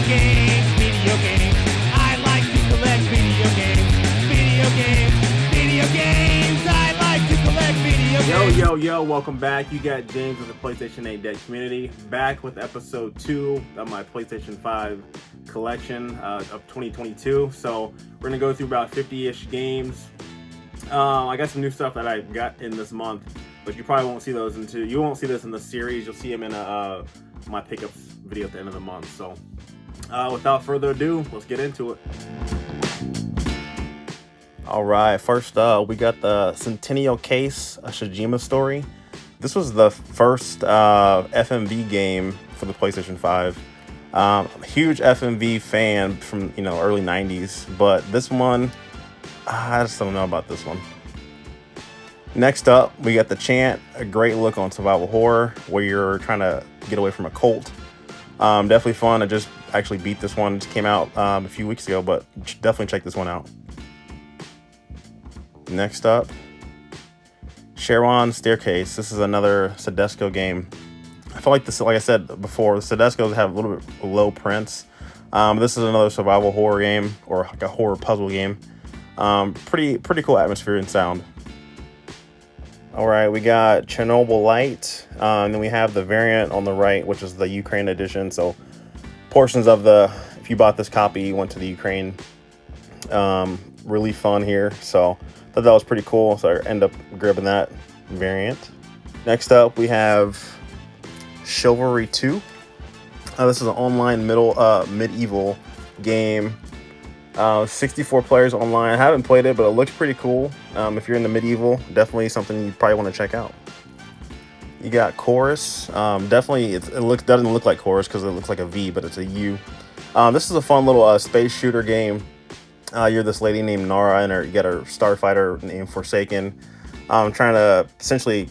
games, video games. I like to collect video games, video games, video games. I like to collect video games. Yo, welcome back. You got James with the PlayStation Ain't Dead community, back with episode 2 of my PlayStation 5 collection of 2022. So we're gonna go through about 50-ish games. I got some new stuff that I got in this month, but you probably won't see those you won't see this in the series. You'll see them in my pickups video at the end of the month. So without further ado, let's get into it. All right, first we got the Centennial Case, a Shijima story. This was the first FMV game for the PlayStation 5. Huge FMV fan from early 90s, but this one, I just don't know about this one. Next up, we got The Chant, a great look on survival horror where you're trying to get away from a cult. Definitely fun. I just actually beat this one. It just came out a few weeks ago, but definitely check this one out. Next up, Sharon Staircase. This is another Sedesco game. I feel like this, like I said before, the Sedescos have a little bit low prints. This is another survival horror game, or like a horror puzzle game. Pretty cool atmosphere and sound. All right, we got Chernobyl Light, and then we have the variant on the right, which is the Ukraine edition. So portions of if you bought this copy, you went to the Ukraine. Really fun here. So thought that was pretty cool. So I end up grabbing that variant. Next up, we have Chivalry 2. This is an online medieval game. 64 players online. I haven't played it, but it looks pretty cool. If you're into medieval, definitely something you probably want to check out. You got Chorus. Definitely, doesn't look like Chorus because it looks like a V, but it's a U. This is a fun little space shooter game. You're this lady named Nara, and you got a starfighter named Forsaken. Trying to essentially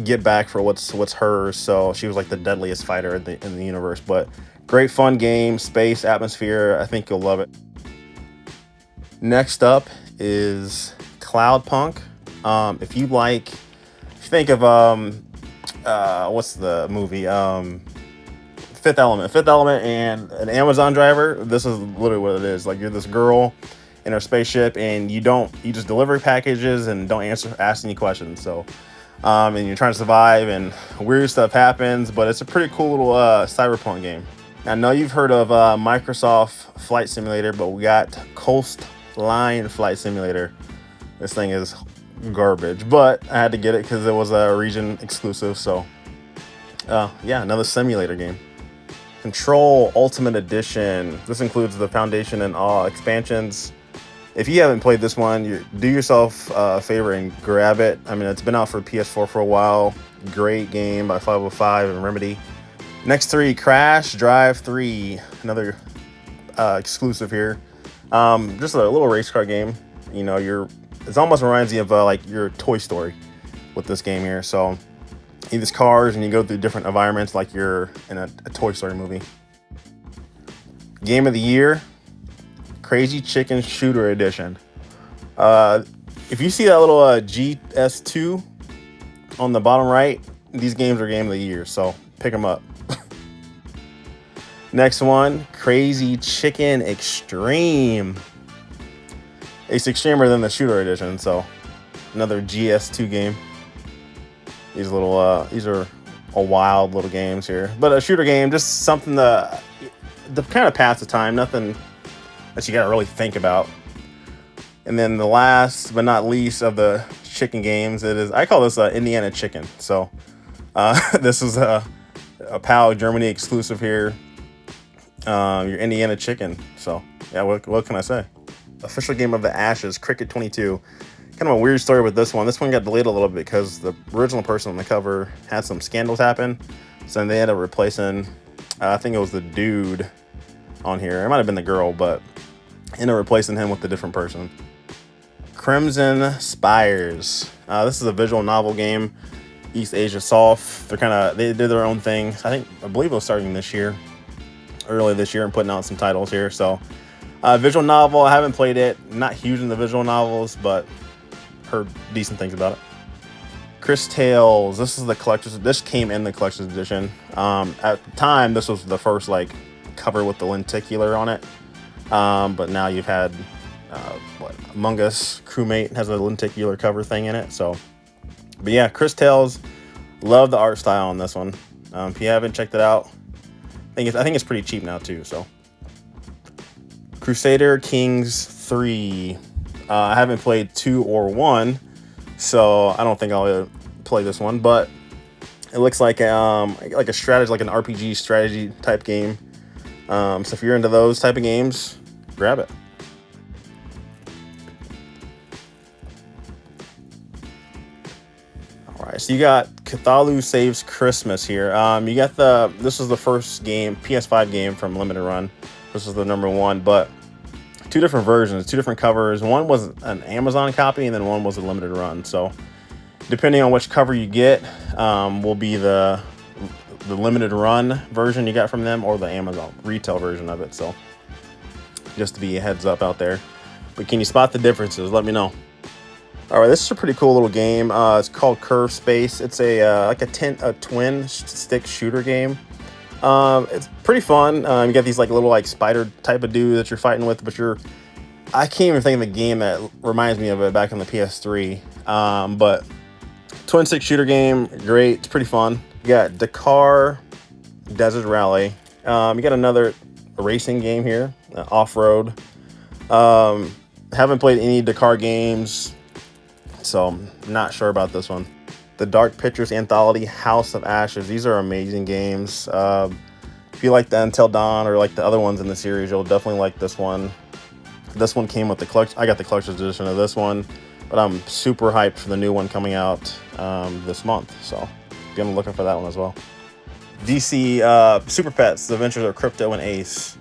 get back for what's hers. So she was like the deadliest fighter in the universe. But great fun game, space atmosphere. I think you'll love it. Next up is Cloudpunk. If you think of what's the movie? Fifth Element and an Amazon driver. This is literally what it is. Like, you're this girl in her spaceship, and you just deliver packages and don't ask any questions. So and you're trying to survive, and weird stuff happens, but it's a pretty cool little cyberpunk game. I know you've heard of Microsoft Flight Simulator, but we got Coastline Flight Simulator. This thing is garbage, but I had to get it because it was a region exclusive. So yeah, another simulator game. Control Ultimate Edition. This includes the Foundation and all expansions. If you haven't played this one, do yourself a favor and grab it. I mean, it's been out for PS4 for a while. Great game by 505 and Remedy. Next 3, Crash Drive 3, another exclusive here. Just a little race car game. It almost reminds me of like your Toy Story with this game here. So you use cars and you go through different environments like you're in a Toy Story movie. Game of the Year, Crazy Chicken Shooter Edition. If you see that little GS2 on the bottom right, these games are Game of the Year, so pick them up. Next one, Crazy Chicken Extreme. It's extremer than the Shooter Edition, so another GS2 game. These are a wild little games here, but a shooter game, just something to kind of pass the time. Nothing that you gotta really think about. And then the last but not least of the chicken games, I call this Indiana Chicken. So this is a PAL Germany exclusive here. Your Indiana Chicken. So yeah, what can I say? Official Game of the Ashes, Cricket 22. Kind of a weird story with this one. This one got delayed a little bit because the original person on the cover had some scandals happen. So they ended up replacing, I think it was the dude on here. It might have been the girl, but ended up replacing him with a different person. Crimson Spires. This is a visual novel game. East Asia Soft. They did their own thing. I believe it was starting early this year and putting out some titles here. So visual novel. I haven't played it. Not huge in the visual novels, but heard decent things about it. Chris Tales. This came in the collector's edition. At the time, this was the first cover with the lenticular on it. But now you've had Among Us crewmate has a lenticular cover thing in it. So, but yeah, Chris Tales, love the art style on this one. If you haven't checked it out, I think it's pretty cheap now too. So, Crusader Kings 3. I haven't played 2 or 1, so I don't think I'll play this one. But it looks like a strategy, like an RPG strategy type game. So if you're into those type of games, grab it. All right, so you got Cthulhu Saves Christmas here. You got this is the first game, PS5 game from Limited Run. This is the #1, but 2 different versions, 2 different covers. One was an Amazon copy, and then one was a Limited Run. So depending on which cover you get, will be the Limited Run version you got from them, or the Amazon retail version of it. So just to be a heads up out there. But can you spot the differences? Let me know. All right, this is a pretty cool little game. It's called Curve Space. It's a twin stick shooter game. It's pretty fun. You got these little spider type of dude that you're fighting with, but I can't even think of a game that reminds me of it back on the PS3. But twin stick shooter game, great. It's pretty fun. You got Dakar Desert Rally. You got another racing game here, off-road. Haven't played any Dakar games, so I'm not sure about this one. The Dark Pictures Anthology House of Ashes. These are amazing games. If you like the Until Dawn or like the other ones in the series, you'll definitely like this one. This one came with the collection. I got the collector's edition of this one, but I'm super hyped for the new one coming out this month. So be on the lookout for that one as well. DC Super Pets: The Adventures of Crypto and Ace.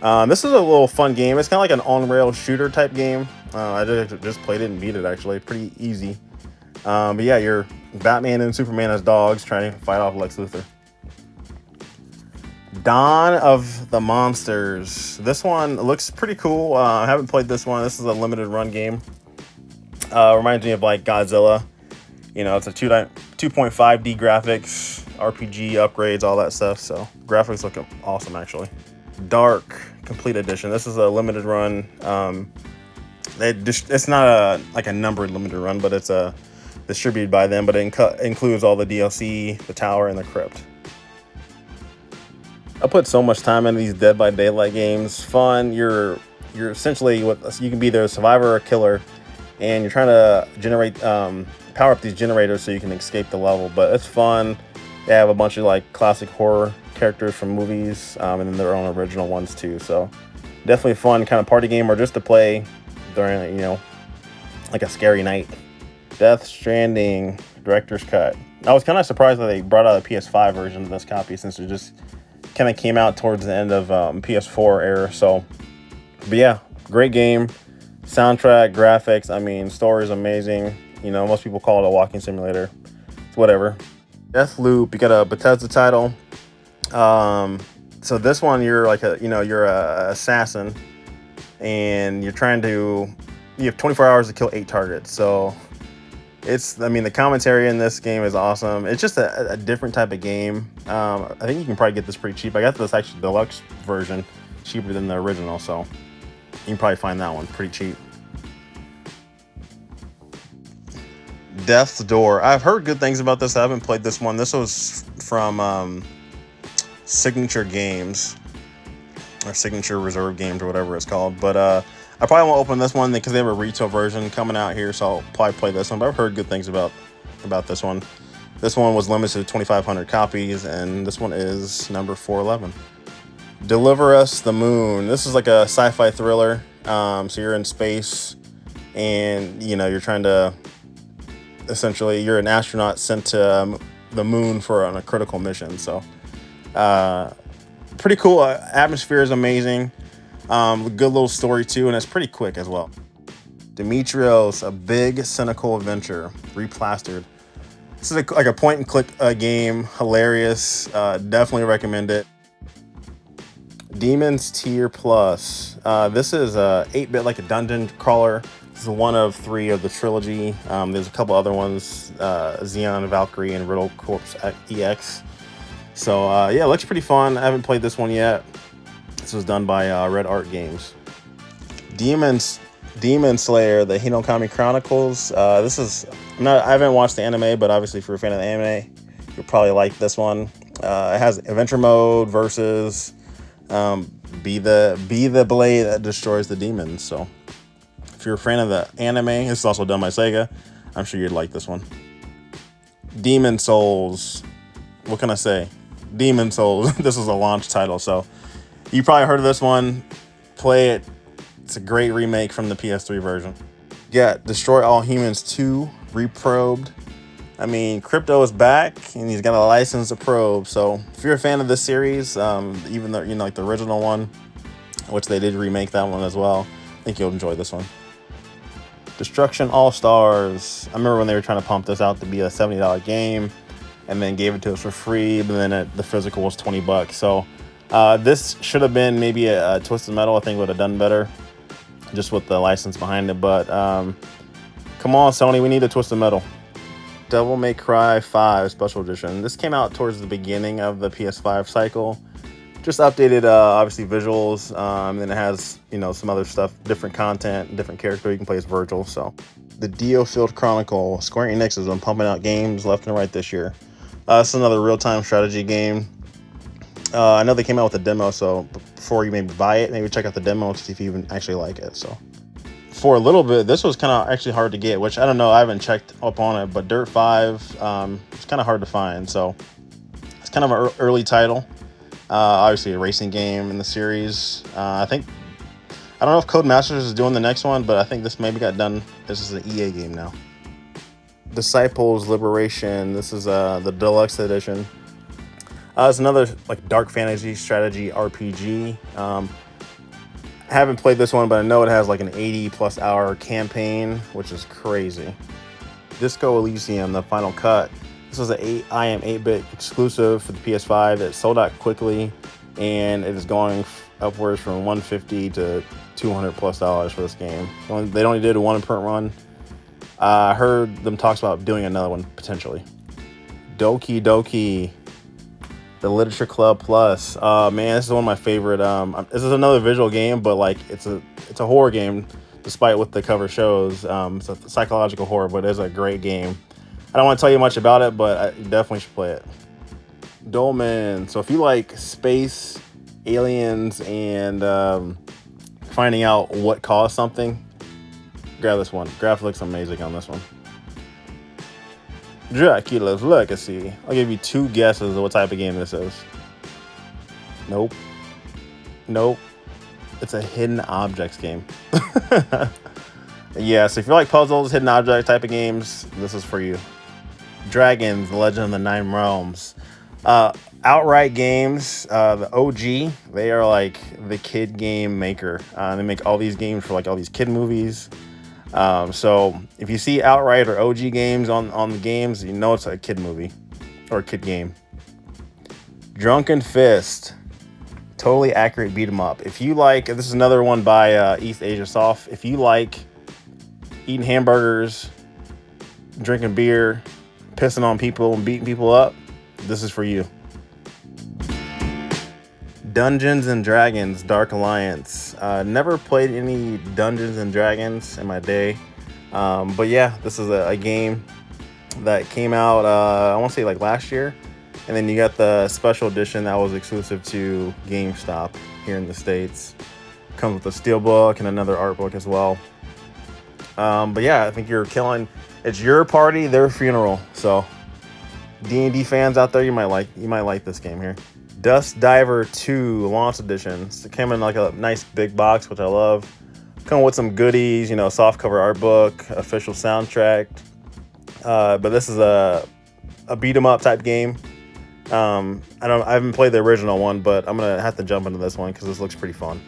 This is a little fun game. It's kind of like an on-rail shooter type game. I just played it and beat it actually. Pretty easy. But yeah, you're Batman and Superman as dogs trying to fight off Lex Luthor. Dawn of the Monsters. This one looks pretty cool. I haven't played this one. This is a limited run game. Reminds me of Godzilla. You know, it's a 2.5D graphics, RPG upgrades, all that stuff. So graphics look awesome actually. Dark Complete Edition. This is a limited run. It's not a numbered limited run, but it's distributed by them, but it includes all the DLC, the tower, and the crypt. I put so much time into these Dead by Daylight games. Fun. You're essentially you can be either a survivor or a killer, and you're trying to generate power up these generators so you can escape the level. But it's fun. They have a bunch of classic horror characters from movies, and then their own original ones too. So definitely fun kind of party game, or just to play during a scary night. Death Stranding Director's Cut. I was kind of surprised that they brought out a PS5 version of this copy, since it just kind of came out towards the end of PS4 era. So, but yeah, great game. Soundtrack, graphics, story is amazing. Most people call it a walking simulator. It's whatever. Deathloop, you got a Bethesda title. So this one, you're you're a assassin, and you have 24 hours to kill 8 targets. So the commentary in this game is awesome. It's just a different type of game. I think you can probably get this pretty cheap. I got this actually deluxe version, cheaper than the original, so you can probably find that one pretty cheap. Death's Door. I've heard good things about this. I haven't played this one. This was from Signature Games, or Signature Reserve Games, or whatever it's called. But I probably won't open this one because they have a retail version coming out here, so I'll probably play this one. But I've heard good things about this one. This one was limited to 2,500 copies, and this one is number 411. Deliver Us the Moon. This is like a sci-fi thriller. So you're in space, and you're trying to essentially, you're an astronaut sent to the moon for a critical mission. So pretty cool. Atmosphere is amazing. Good little story too, and it's pretty quick as well. Demetrios, A Big Cynical Adventure, replastered. This is like a point and click game, hilarious. Definitely recommend it. Demon's Tier Plus. This is a 8-bit, like a dungeon crawler. This is one of 3 of the trilogy. There's a couple other ones, Xeon, Valkyrie, and Riddle Corpse EX. So yeah, it looks pretty fun. I haven't played this one yet. This was done by Red Art Games. Demon Slayer, the Hinokami Chronicles. I haven't watched the anime, but obviously if you're a fan of the anime, you'll probably like this one. It has adventure mode versus be the blade that destroys the demons. So if you're a fan of the anime, this is also done by Sega. I'm sure you'd like this one. Demon Souls. What can I say? Demon Souls. This is a launch title, so you probably heard of this one. Play it. It's a great remake from the PS3 version. Yeah, Destroy All Humans 2 Reprobed. I mean, Crypto is back, and he's got a license to probe. So if you're a fan of this series, even though like the original one, which they did remake that one as well, I think you'll enjoy this one. Destruction All Stars. I remember when they were trying to pump this out to be a $70 game, and then gave it to us for free, but then the physical was $20. So this should have been maybe a Twisted Metal. I think would have done better, just with the license behind it. But come on, Sony, we need a Twisted Metal. Devil May Cry 5 Special Edition. This came out towards the beginning of the PS5 cycle. Just updated, obviously, visuals. And it has, some other stuff, different content, different character. You can play as Virgil. So, the Diofield Chronicle. Square Enix has been pumping out games left and right this year. It's another real-time strategy game. I know they came out with a demo, so before you maybe buy it, maybe check out the demo to see if you even actually like it. So, for a little bit, this was kind of actually hard to get, which I don't know, I haven't checked up on it, but Dirt 5, it's kind of hard to find. So, it's kind of an early title. Obviously, a racing game in the series. I don't know if Codemasters is doing the next one, but I think this maybe got done. This is an EA game now. Disciples Liberation. This is the deluxe edition. It's another dark fantasy strategy RPG. I haven't played this one, but I know it has an 80+ hour campaign, which is crazy. Disco Elysium, the final cut. This is an IM 8-bit exclusive for the PS5 that sold out quickly, and it is going upwards from $150 to $200+ for this game. They only did a one-print run. I heard them talks about doing another one potentially. Doki Doki, the Literature Club Plus. Man, this is one of my favorite. This is another visual game, but it's a horror game, despite what the cover shows. It's a psychological horror, but it's a great game. I don't want to tell you much about it, but you definitely should play it. Dolmen. So if you like space, aliens, and finding out what caused something, grab this one. Graphics looks amazing on this one. Dracula's Legacy. I'll give you 2 guesses of what type of game this is. Nope. It's a hidden objects game. Yeah, so if you like puzzles, hidden object type of games, this is for you. Dragons, The Legend of the Nine Realms. Outright Games, the OG, they are the kid game maker. They make all these games for all these kid movies. So if you see Outright or OG games on the games, you know it's a kid movie or a kid game. Drunken Fist, totally accurate beat 'em up. If you this is another one by East Asia Soft. If you like eating hamburgers, drinking beer, pissing on people and beating people up, this is for you. Dungeons and Dragons Dark Alliance. Never played any Dungeons and Dragons in my day, but yeah, this is a game that came out I want to say last year, and then you got the special edition that was exclusive to GameStop here in the States. Comes with a steelbook and another art book as well. But yeah, I think you're killing. It's your party, their funeral. So D&D fans out there, you might like this game here. Dust Diver 2 Launch Edition. So it came in a nice big box, which I love. Come with some goodies, soft cover art book, official soundtrack. But this is a beat 'em up type game. I haven't played the original one, but I'm gonna have to jump into this one because this looks pretty fun.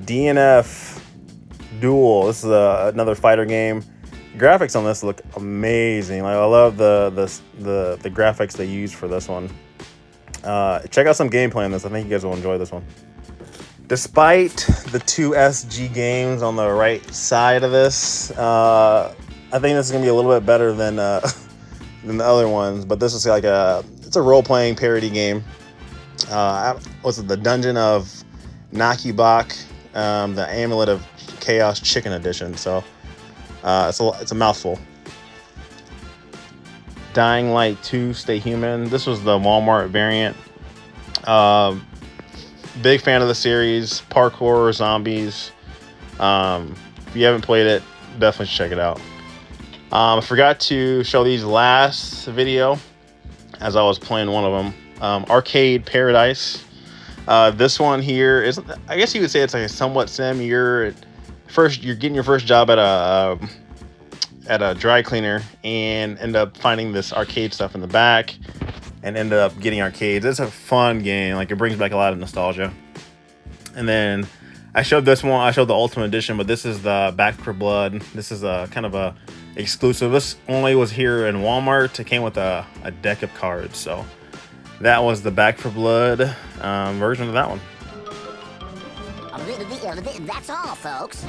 DNF Duel. This is another fighter game. Graphics on this look amazing. I love the graphics they used for this one. Check out some gameplay on this. I think you guys will enjoy this one. Despite the 2 SG games on the right side of this, I think this is gonna be a little bit better than the other ones. But this is it's a role-playing parody game. What's it? The Dungeon of Nakibak, the Amulet of Chaos Chicken Edition. So it's a mouthful. Dying Light 2 Stay Human. This was the Walmart variant. Big fan of the series. Parkour, zombies. If you haven't played it, definitely check it out. I forgot to show these last video as I was playing one of them. Arcade Paradise. This one here is, I guess you would say it's like a somewhat sim. You're getting your first job at a dry cleaner and end up finding this arcade stuff in the back and end up getting arcades. It's a fun game. Like, it brings back a lot of nostalgia. And then I showed this one. I showed the Ultimate Edition, but this is the Back for Blood. This is a kind of a exclusive. This only was here in Walmart. It came with a deck of cards. So that was the Back for Blood version of that one. That's all, folks.